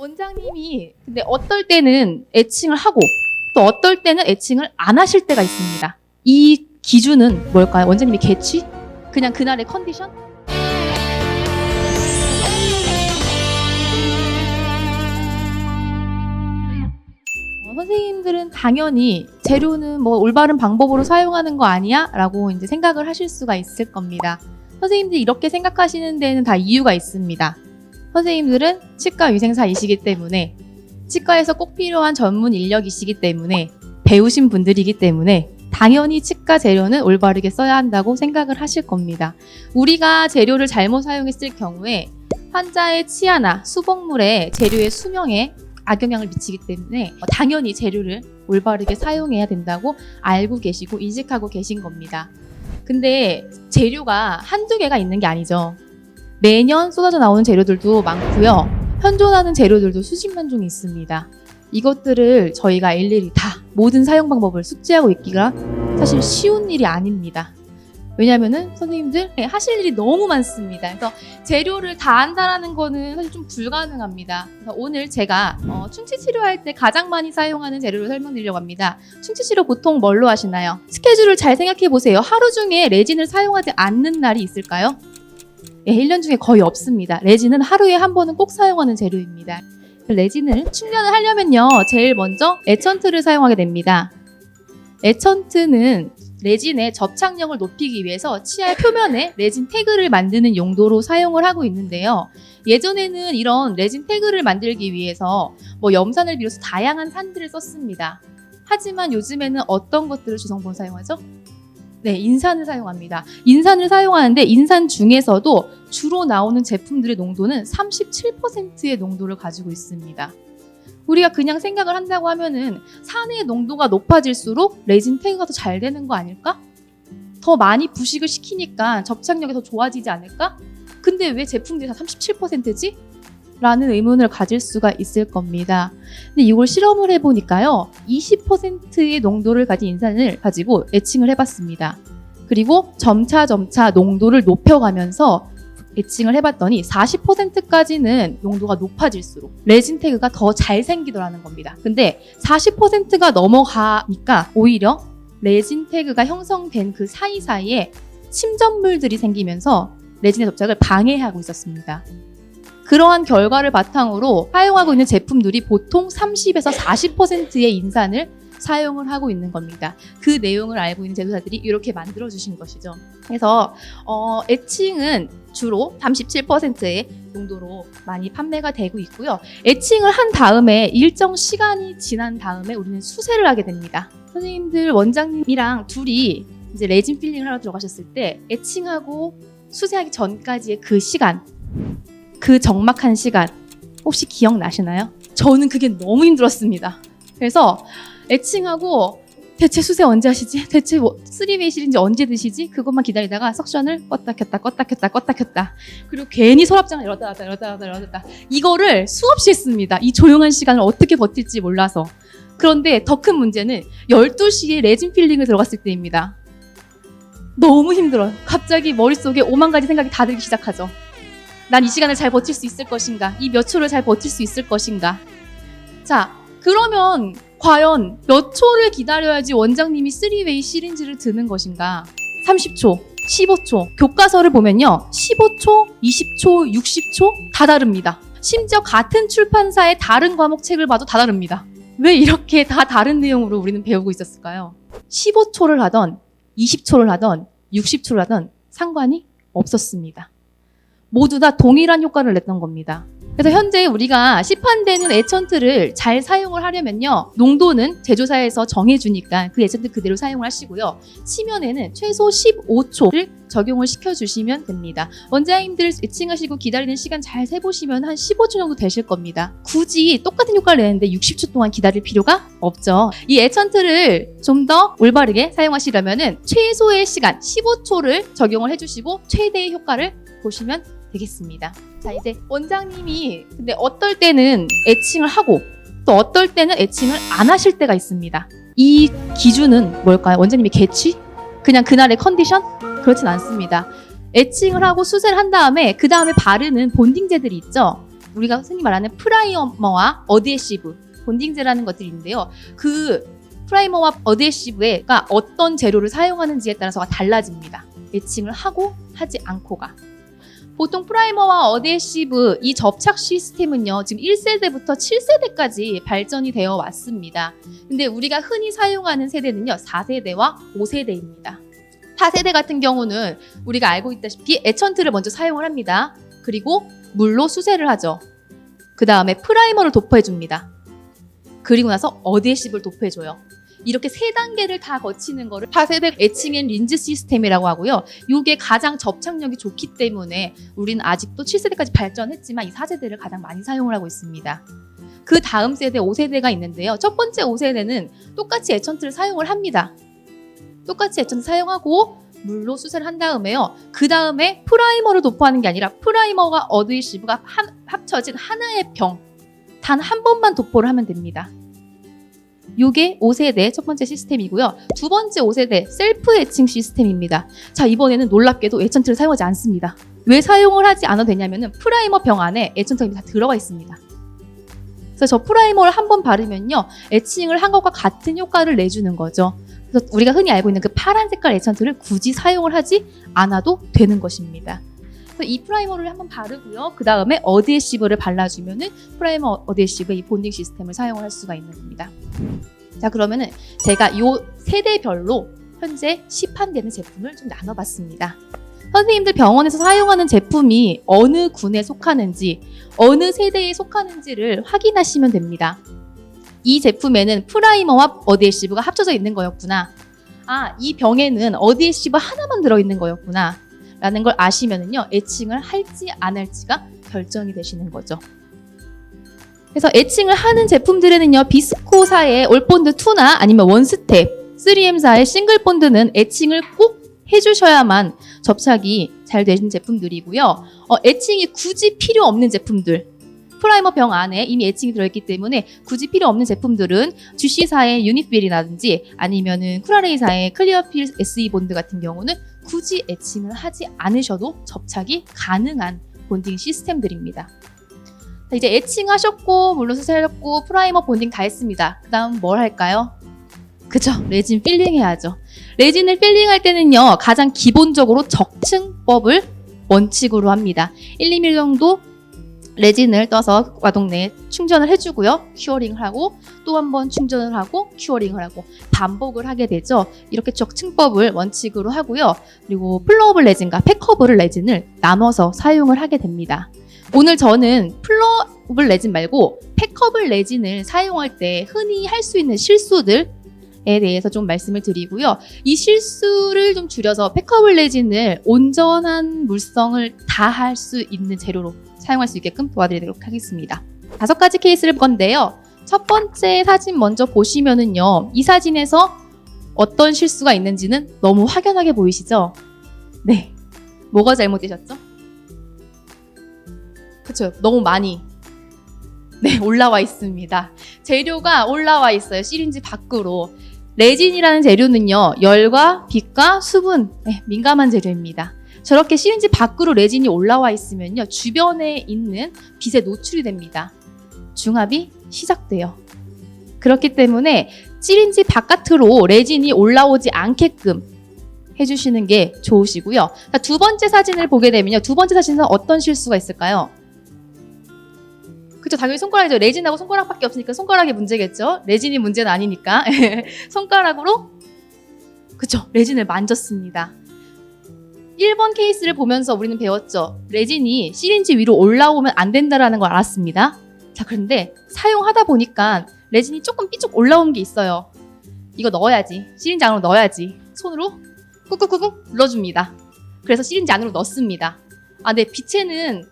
원장님이 근데 어떨 때는 애칭을 하고 또 어떨 때는 애칭을 안 하실 때가 있습니다. 이 기준은 뭘까요? 원장님의 개취? 그냥 그날의 컨디션? 선생님들은 당연히 재료는 뭐 올바른 방법으로 사용하는 거 아니야? 라고 이제 생각을 하실 수가 있을 겁니다. 선생님들이 이렇게 생각하시는 데는 다 이유가 있습니다. 선생님들은 치과 위생사이시기 때문에, 치과에서 꼭 필요한 전문 인력이시기 때문에, 배우신 분들이기 때문에 당연히 치과 재료는 올바르게 써야 한다고 생각을 하실 겁니다. 우리가 재료를 잘못 사용했을 경우에 환자의 치아나 수복물의 재료의 수명에 악영향을 미치기 때문에 당연히 재료를 올바르게 사용해야 된다고 알고 계시고 인식하고 계신 겁니다. 근데 재료가 한두 개가 있는 게 아니죠. 매년 쏟아져 나오는 재료들도 많고요. 현존하는 재료들도 수십만 종이 있습니다. 이것들을 저희가 일일이 다 모든 사용 방법을 숙지하고 있기가 사실 쉬운 일이 아닙니다. 왜냐면은 선생님들 하실 일이 너무 많습니다. 그래서 재료를 다 안다라는 거는 사실 좀 불가능합니다. 그래서 오늘 제가 충치 치료할 때 가장 많이 사용하는 재료를 설명드리려고 합니다. 충치 치료 보통 뭘로 하시나요? 스케줄을 잘 생각해 보세요. 하루 중에 레진을 사용하지 않는 날이 있을까요? 1년 중에 거의 없습니다. 레진은 하루에 한 번은 꼭 사용하는 재료입니다. 레진을 충전을 하려면요, 제일 먼저 에천트를 사용하게 됩니다. 에천트는 레진의 접착력을 높이기 위해서 치아의 표면에 레진 태그를 만드는 용도로 사용을 하고 있는데요. 예전에는 이런 레진 태그를 만들기 위해서 염산을 비롯해서 다양한 산들을 썼습니다. 하지만 요즘에는 어떤 것들을 주성분 사용하죠? 네, 인산을 사용합니다. 인산을 사용하는데 인산 중에서도 주로 나오는 제품들의 농도는 37%의 농도를 가지고 있습니다. 우리가 그냥 생각을 한다고 하면은 산의 농도가 높아질수록 레진 태그가 더 잘 되는 거 아닐까? 더 많이 부식을 시키니까 접착력이 더 좋아지지 않을까? 근데 왜 제품들이 다 37%지? 라는 의문을 가질 수가 있을 겁니다. 근데 이걸 실험을 해보니까요, 20%의 농도를 가진 인산을 가지고 애칭을 해봤습니다. 그리고 점차 농도를 높여가면서 애칭을 해봤더니 40%까지는 농도가 높아질수록 레진 태그가 더 잘 생기더라는 겁니다. 근데 40%가 넘어가니까 오히려 레진 태그가 형성된 그 사이사이에 침전물들이 생기면서 레진의 접착을 방해하고 있었습니다. 그러한 결과를 바탕으로 사용하고 있는 제품들이 보통 30에서 40%의 인산을 사용을 하고 있는 겁니다. 그 내용을 알고 있는 제조사들이 이렇게 만들어주신 것이죠. 그래서 애칭은 주로 37%의 농도로 많이 판매가 되고 있고요. 애칭을 한 다음에 일정 시간이 지난 다음에 우리는 수세를 하게 됩니다. 선생님들 원장님이랑 둘이 이제 레진 필링을 하러 들어가셨을 때 애칭하고 수세하기 전까지의 그 시간, 그 적막한 시간 혹시 기억나시나요? 저는 그게 너무 힘들었습니다. 그래서 애칭하고 대체 수세 언제 하시지? 대체 3웨이 실인지 언제 드시지? 그것만 기다리다가 석션을 껐다 켰다 그리고 괜히 서랍장을 열었다 닫았다 이거를 수없이 했습니다. 이 조용한 시간을 어떻게 버틸지 몰라서. 그런데 더 큰 문제는 12시에 레진 필링을 들어갔을 때입니다. 너무 힘들어요. 갑자기 머릿속에 5만 가지 생각이 다 들기 시작하죠. 난 이 시간을 잘 버틸 수 있을 것인가? 이 몇 초를 잘 버틸 수 있을 것인가? 자, 그러면 과연 몇 초를 기다려야지 원장님이 3웨이 시린지를 드는 것인가? 30초, 15초. 교과서를 보면요, 15초, 20초, 60초 다 다릅니다. 심지어 같은 출판사의 다른 과목 책을 봐도 다 다릅니다. 왜 이렇게 다 다른 내용으로 우리는 배우고 있었을까요? 15초를 하던 20초를 하던 60초를 하던 상관이 없었습니다. 모두 다 동일한 효과를 냈던 겁니다. 그래서 현재 우리가 시판되는 애천트를 잘 사용을 하려면요, 농도는 제조사에서 정해주니까 그 애천트 그대로 사용을 하시고요. 치면에는 최소 15초를 적용을 시켜주시면 됩니다. 원장님들 애칭하시고 기다리는 시간 잘 세보시면 한 15초 정도 되실 겁니다. 굳이 똑같은 효과를 내는데 60초 동안 기다릴 필요가 없죠. 이 애천트를 좀 더 올바르게 사용하시려면은 최소의 시간 15초를 적용을 해주시고 최대의 효과를 보시면 되겠습니다. 자, 이제 원장님이 근데 어떨 때는 애칭을 하고 또 어떨 때는 애칭을 안 하실 때가 있습니다. 이 기준은 뭘까요? 원장님의 개취? 그냥 그날의 컨디션? 그렇진 않습니다. 애칭을 하고 수세를 한 다음에 그 다음에 바르는 본딩제들이 있죠. 우리가 흔히 말하는 프라이머와 어드헤시브, 본딩제라는 것들이 있는데요. 그 프라이머와 어드헤시브가 어떤 재료를 사용하는지에 따라서 달라집니다. 애칭을 하고 하지 않고가. 보통 프라이머와 어드헤시브 이 접착 시스템은요, 지금 1세대부터 7세대까지 발전이 되어 왔습니다. 근데 우리가 흔히 사용하는 세대는요, 4세대와 5세대입니다. 4세대 같은 경우는 우리가 알고 있다시피 에천트를 먼저 사용을 합니다. 그리고 물로 수세를 하죠. 그 다음에 프라이머를 도포해줍니다. 그리고 나서 어드헤시브를 도포해줘요. 이렇게 3단계를 다 거치는 거를 4세대 에칭 앤 린즈 시스템이라고 하고요. 이게 가장 접착력이 좋기 때문에 우리는 아직도 7세대까지 발전했지만 이 4세대를 가장 많이 사용을 하고 있습니다. 그 다음 세대 5세대가 있는데요. 첫 번째 5세대는 똑같이 에천트를 사용을 합니다. 똑같이 에천트 사용하고 물로 수세를 한 다음에요. 그 다음에 프라이머를 도포하는 게 아니라 프라이머와 어드헤시브가 합쳐진 하나의 병, 단 한 번만 도포를 하면 됩니다. 이게 5세대 첫 번째 시스템이고요. 두 번째 5세대 셀프 에칭 시스템입니다. 자, 이번에는 놀랍게도 에천트를 사용하지 않습니다. 왜 사용을 하지 않아도 되냐면은 프라이머 병 안에 에천트가 다 들어가 있습니다. 그래서 저 프라이머를 한 번 바르면요, 에칭을 한 것과 같은 효과를 내주는 거죠. 그래서 우리가 흔히 알고 있는 그 파란 색깔 에천트를 굳이 사용을 하지 않아도 되는 것입니다. 그래서 이 프라이머를 한번 바르고요. 그 다음에 어드헤시브를 발라주면은 프라이머 어드헤시브 이 본딩 시스템을 사용을 할 수가 있는 겁니다. 자, 그러면은 제가 이 세대별로 현재 시판되는 제품을 좀 나눠봤습니다. 선생님들 병원에서 사용하는 제품이 어느 군에 속하는지, 어느 세대에 속하는지를 확인하시면 됩니다. 이 제품에는 프라이머와 어드헤시브가 합쳐져 있는 거였구나. 아, 이 병에는 어드헤시브 하나만 들어있는 거였구나. 라는 걸 아시면은요, 애칭을 할지 안 할지가 결정이 되시는 거죠. 그래서 애칭을 하는 제품들에는요, 비스코사의 올본드 2나 아니면 원스텝, 3M사의 싱글본드는 애칭을 꼭 해주셔야만 접착이 잘 되는 제품들이고요. 애칭이 굳이 필요 없는 제품들, 프라이머 병 안에 이미 애칭이 들어있기 때문에 굳이 필요 없는 제품들은 GC사의 유니필이라든지 아니면은 쿠라레이사의 클리어필 SE 본드 같은 경우는 굳이 애칭을 하지 않으셔도 접착이 가능한 본딩 시스템들입니다. 자, 이제 애칭하셨고 물로 수세하셨고 프라이머 본딩 다 했습니다. 그 다음 뭘 할까요? 그죠? 레진 필링 해야죠. 레진을 필링할 때는요, 가장 기본적으로 적층법을 원칙으로 합니다. 1, 2mm 정도 레진을 떠서 와동 내에 충전을 해주고요. 큐어링을 하고 또 한 번 충전을 하고 큐어링을 하고 반복을 하게 되죠. 이렇게 적층법을 원칙으로 하고요. 그리고 플로어블 레진과 팩커블 레진을 나눠서 사용을 하게 됩니다. 오늘 저는 플로어블 레진 말고 팩커블 레진을 사용할 때 흔히 할 수 있는 실수들에 대해서 좀 말씀을 드리고요. 이 실수를 좀 줄여서 팩커블 레진을 온전한 물성을 다 할 수 있는 재료로 사용할 수 있게끔 도와드리도록 하겠습니다. 5가지 케이스를 볼 건데요. 첫 번째 사진 먼저 보시면은요, 이 사진에서 어떤 실수가 있는지는 너무 확연하게 보이시죠? 네. 뭐가 잘못되셨죠? 그쵸? 너무 많이 올라와 있습니다. 재료가 올라와 있어요. 시린지 밖으로. 레진이라는 재료는요, 열과 빛과 수분, 민감한 재료입니다. 저렇게 시린지 밖으로 레진이 올라와 있으면요, 주변에 있는 빛에 노출이 됩니다. 중합이 시작돼요. 그렇기 때문에 시린지 바깥으로 레진이 올라오지 않게끔 해주시는 게 좋으시고요. 자, 두 번째 사진을 보게 되면요, 두 번째 사진은 어떤 실수가 있을까요? 그쵸, 당연히 손가락이죠. 레진하고 손가락밖에 없으니까 손가락이 문제겠죠. 레진이 문제는 아니니까. 손가락으로 그쵸, 레진을 만졌습니다. 1번 케이스를 보면서 우리는 배웠죠. 레진이 시린지 위로 올라오면 안 된다는 걸 알았습니다. 자, 그런데 사용하다 보니까 레진이 조금 삐쭉 올라온 게 있어요. 이거 넣어야지. 시린지 안으로 넣어야지. 손으로 꾹꾹꾹 눌러줍니다. 그래서 시린지 안으로 넣습니다. 아, 네, 빛에는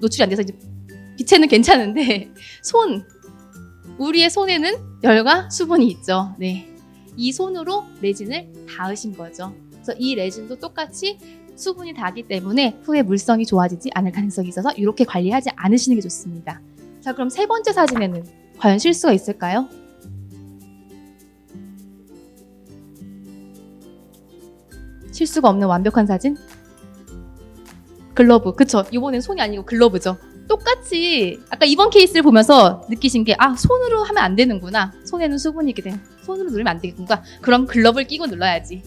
노출이 안 돼서 이제 빛에는 괜찮은데 우리의 손에는 열과 수분이 있죠. 네, 이 손으로 레진을 닿으신 거죠. 그래서 이 레진도 똑같이 수분이 닿기 때문에 후에 물성이 좋아지지 않을 가능성이 있어서 이렇게 관리하지 않으시는 게 좋습니다. 자, 그럼 세 번째 사진에는 과연 실수가 있을까요? 실수가 없는 완벽한 사진? 글러브, 그쵸? 이번엔 손이 아니고 글러브죠. 똑같이 아까 이번 케이스를 보면서 느끼신 게 손으로 하면 안 되는구나. 손에는 수분이 있기 때문에 손으로 누르면 안 되겠구나. 그럼 글러브를 끼고 눌러야지.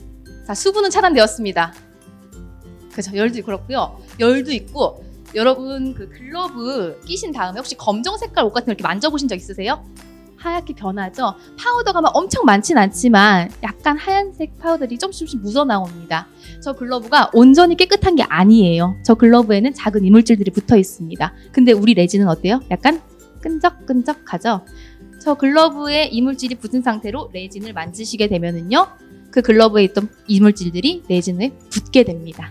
자, 수분은 차단되었습니다. 그렇죠. 열도 그렇고요. 열도 있고 여러분 그 글러브 끼신 다음에 혹시 검정 색깔 옷 같은 거 이렇게 만져보신 적 있으세요? 하얗게 변하죠. 파우더가 막 엄청 많진 않지만 약간 하얀색 파우더들이 조금씩 묻어 나옵니다. 저 글러브가 온전히 깨끗한 게 아니에요. 저 글러브에는 작은 이물질들이 붙어 있습니다. 근데 우리 레진은 어때요? 약간 끈적끈적하죠. 저 글러브에 이물질이 붙은 상태로 레진을 만지시게 되면은요, 그 글러브에 있던 이물질들이 레진에 붙게 됩니다.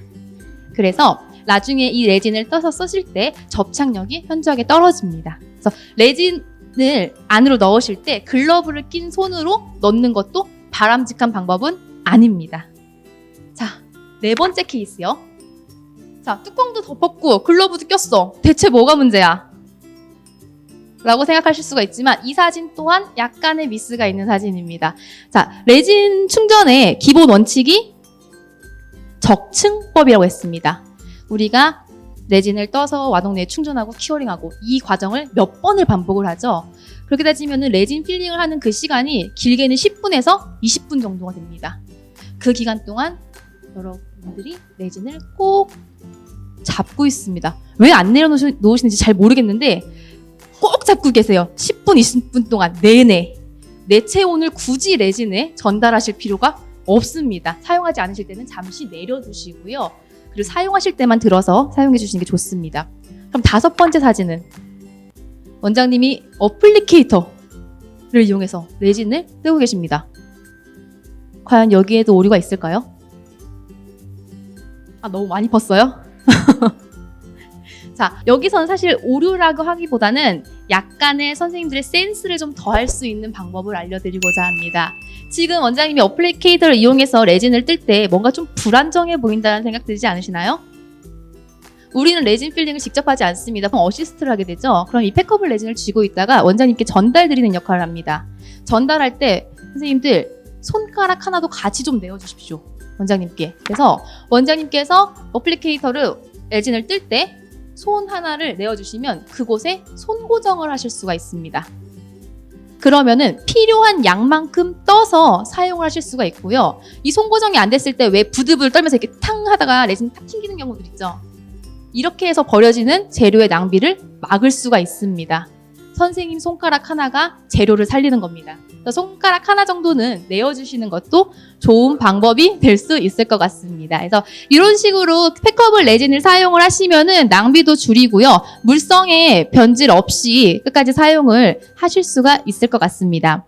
그래서 나중에 이 레진을 떠서 쓰실 때 접착력이 현저하게 떨어집니다. 그래서 레진을 안으로 넣으실 때 글러브를 낀 손으로 넣는 것도 바람직한 방법은 아닙니다. 자, 네 번째 케이스요. 자, 뚜껑도 덮었고 글러브도 꼈어. 대체 뭐가 문제야? 라고 생각하실 수가 있지만 이 사진 또한 약간의 미스가 있는 사진입니다. 자, 레진 충전의 기본 원칙이 적층법이라고 했습니다. 우리가 레진을 떠서 와동 내에 충전하고 큐어링하고 이 과정을 몇 번을 반복을 하죠. 그렇게 따지면 레진 필링을 하는 그 시간이 길게는 10분에서 20분 정도가 됩니다. 그 기간 동안 여러분들이 레진을 꼭 잡고 있습니다. 왜 안 내려놓으시는지 잘 모르겠는데 꼭 잡고 계세요. 10분, 20분 동안 내내. 내 체온을 굳이 레진에 전달하실 필요가 없습니다. 사용하지 않으실 때는 잠시 내려두시고요. 그리고 사용하실 때만 들어서 사용해 주시는 게 좋습니다. 그럼 다섯 번째 사진은 원장님이 어플리케이터를 이용해서 레진을 뜨고 계십니다. 과연 여기에도 오류가 있을까요? 너무 많이 펐어요? 자, 여기서는 사실 오류라고 하기보다는 약간의 선생님들의 센스를 좀 더할 수 있는 방법을 알려드리고자 합니다. 지금 원장님이 어플리케이터를 이용해서 레진을 뜰 때 뭔가 좀 불안정해 보인다는 생각 들지 않으시나요? 우리는 레진 필링을 직접 하지 않습니다. 그럼 어시스트를 하게 되죠. 그럼 이 팩커블 레진을 쥐고 있다가 원장님께 전달드리는 역할을 합니다. 전달할 때 선생님들 손가락 하나도 같이 좀 내어주십시오. 원장님께. 그래서 원장님께서 어플리케이터를 레진을 뜰 때 손 하나를 내어주시면 그곳에 손 고정을 하실 수가 있습니다. 그러면은 필요한 양만큼 떠서 사용을 하실 수가 있고요. 이 손 고정이 안 됐을 때 왜 부들부들 떨면서 이렇게 탕 하다가 레진이 탁 튕기는 경우들 있죠. 이렇게 해서 버려지는 재료의 낭비를 막을 수가 있습니다. 선생님 손가락 하나가 재료를 살리는 겁니다. 손가락 하나 정도는 내어주시는 것도 좋은 방법이 될 수 있을 것 같습니다. 그래서 이런 식으로 팩커블 레진을 사용을 하시면은 낭비도 줄이고요. 물성에 변질 없이 끝까지 사용을 하실 수가 있을 것 같습니다.